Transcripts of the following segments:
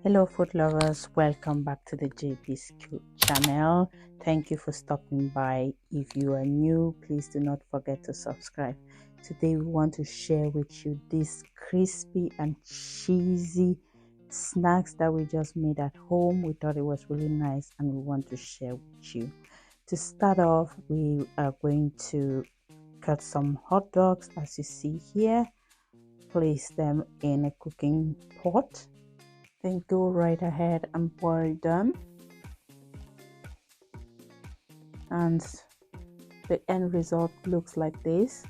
Hello food lovers, welcome back to the JP's channel. Thank you for stopping by. If you are new, please do not forget to subscribe. Today we want to share with you these crispy and cheesy snacks that we just made at home. We thought it was really nice and we want to share with you. To start off, we are going to cut some hot dogs as you see here. Place them in a cooking pot. Then go right ahead and boil them, and the end result looks like this.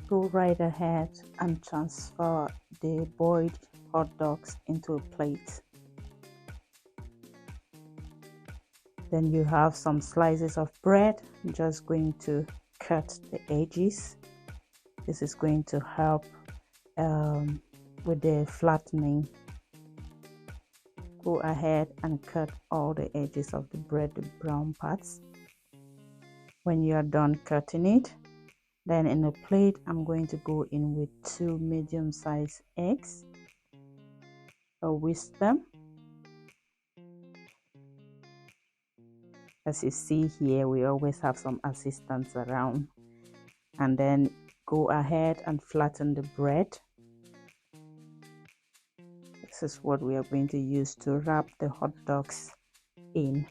Go right ahead and transfer the boiled hot dogs into a plate. Then you have some slices of bread. I'm just going to cut the edges. This is going to help with the flattening. Go ahead and cut all the edges of the bread, the brown parts. When you are done cutting it, then in a plate I'm going to go in with 2 medium-sized eggs. I'll whisk them. As you see here, we always have some assistants around. And then go ahead and flatten the bread. This is what we are going to use to wrap the hot dogs in.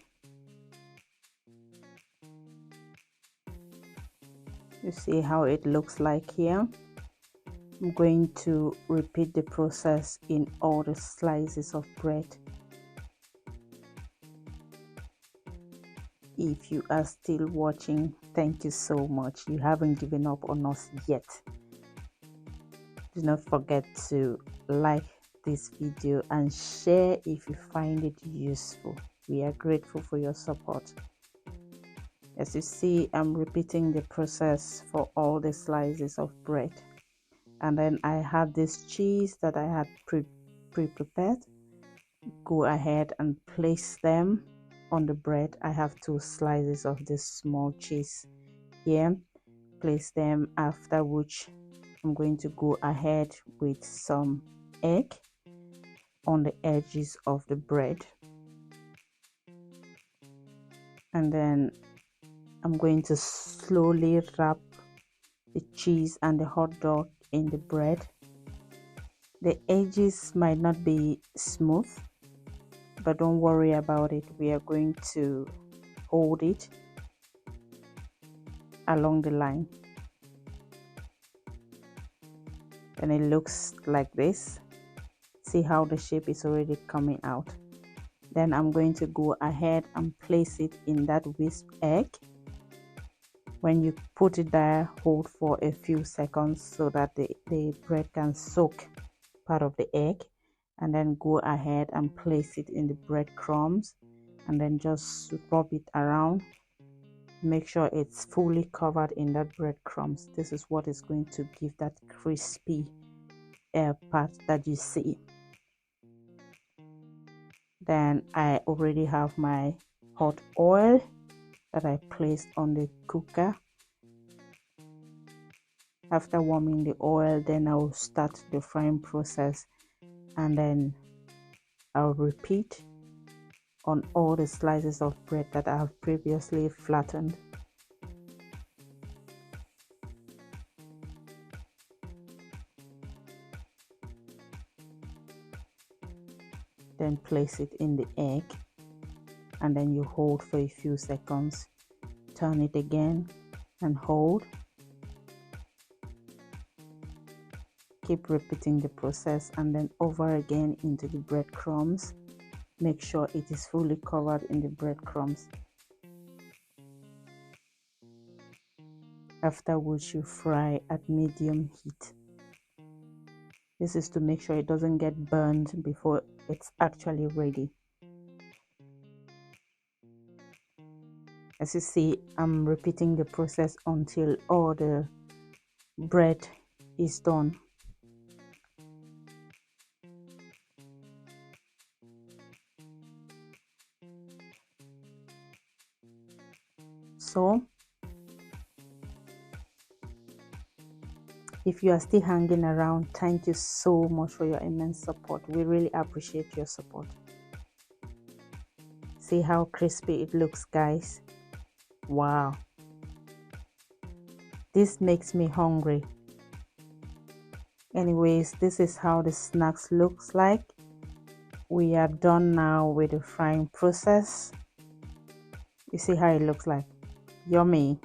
You see how it looks like here. I'm going to repeat the process in all the slices of bread. If you are still watching, thank you so much. You haven't given up on us yet. Do not forget to like this video and share if you find it useful. We are grateful for your support. As you see, I'm repeating the process for all the slices of bread. And then I have this cheese that I had pre-prepared. Go ahead and place them on the bread. I have 2 slices of this small cheese here. Place them, after which I'm going to go ahead with some egg on the edges of the bread. And then I'm going to slowly wrap the cheese and the hot dog in the bread. The edges might not be smooth, but don't worry about it. We are going to hold it along the line. And it looks like this. See how the shape is already coming out. Then I'm going to go ahead and place it in that whisked egg. When you put it there, hold for a few seconds so that the bread can soak part of the egg, and then go ahead and place it in the breadcrumbs and then just rub it around. Make sure it's fully covered in that breadcrumbs. This is what is going to give that crispy part that you see. Then I already have my hot oil that I placed on the cooker. After warming the oil, then I'll start the frying process, and then I'll repeat on all the slices of bread that I have previously flattened. Then place it in the egg, and then you hold for a few seconds. Turn it again and hold. Keep repeating the process, and then over again into the breadcrumbs. Make sure it is fully covered in the breadcrumbs. After which you fry at medium heat. This is to make sure it doesn't get burned before it's actually ready. As you see, I'm repeating the process until all the bread is done. So if you are still hanging around, thank you so much for your immense support. We really appreciate your support. See how crispy it looks, guys. Wow, this makes me hungry. Anyways, this is how the snacks looks like. We are done now with the frying process. You see how it looks like? Yummy.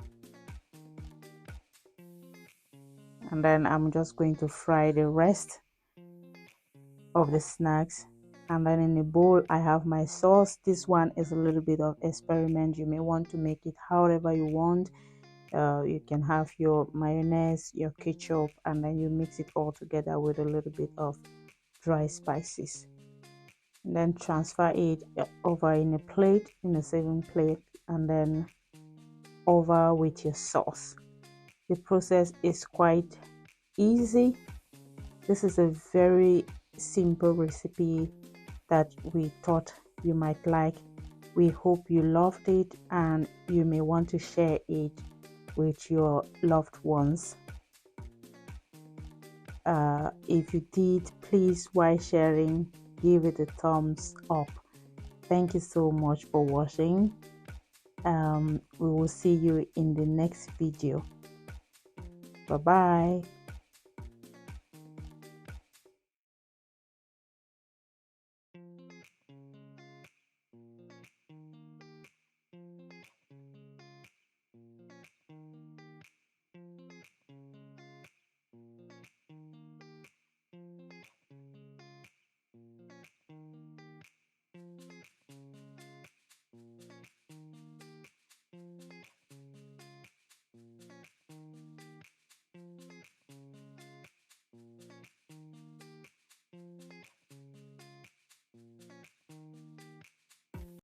And then I'm just going to fry the rest of the snacks. And then in the bowl I have my sauce. This one is a little bit of experiment. You may want to make it however you want. You can have your mayonnaise, your ketchup, and then you mix it all together with a little bit of dry spices, and then transfer it over in a plate, in a serving plate, and then over with your sauce. The process is quite easy. This is a very simple recipe that we thought you might like. We hope you loved it and you may want to share it with your loved ones. If you did, please, while sharing, give it a thumbs up. Thank you so much for watching. We will see you in the next video. Bye bye.